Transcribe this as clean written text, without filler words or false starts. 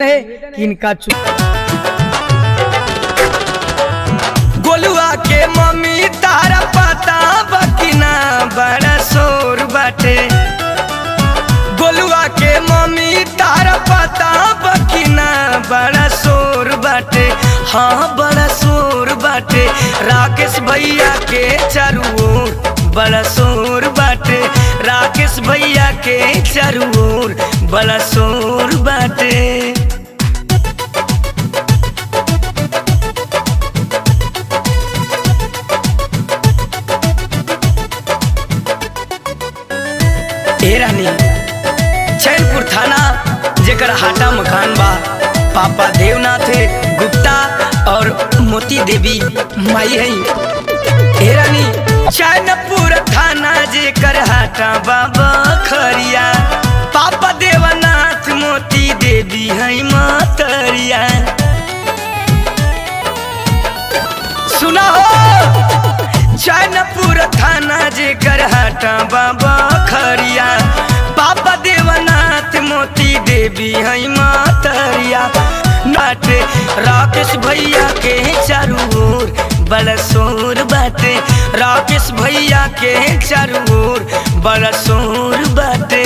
है कि इनका गोलुआ के मम्मी तारा पता बकिना बड़ा शोर बाटे। गोलुआ के मम्मी तारा पता बकिना बड़ा शोर बाटे। हाँ बड़ा शोर बाटे। राकेश भैया के चारों ओर बड़ा शोर बाटे। राकेश भैया के चारों ओर बड़ा शोर बाटे। ए रानी चैनपुर थाना जेकर हाटा मकान बा, पापा देवनाथ गुप्ता और मोती देवी माई है। ए रानी चैनपुर थाना जेकर हाटा बाबा खरिया, पापा देवनाथ मोती देवी है मातरिया। सुना हो चैनपुर थाना जेकर हाटा बाबा खरिया, पापा देवनाथ मोती देवी है मातरिया। नाटे राकेश भैया के चारों ओर बड़ा शोर बाटे। राकेश भैया के चारों ओर बड़ा शोर बाटे।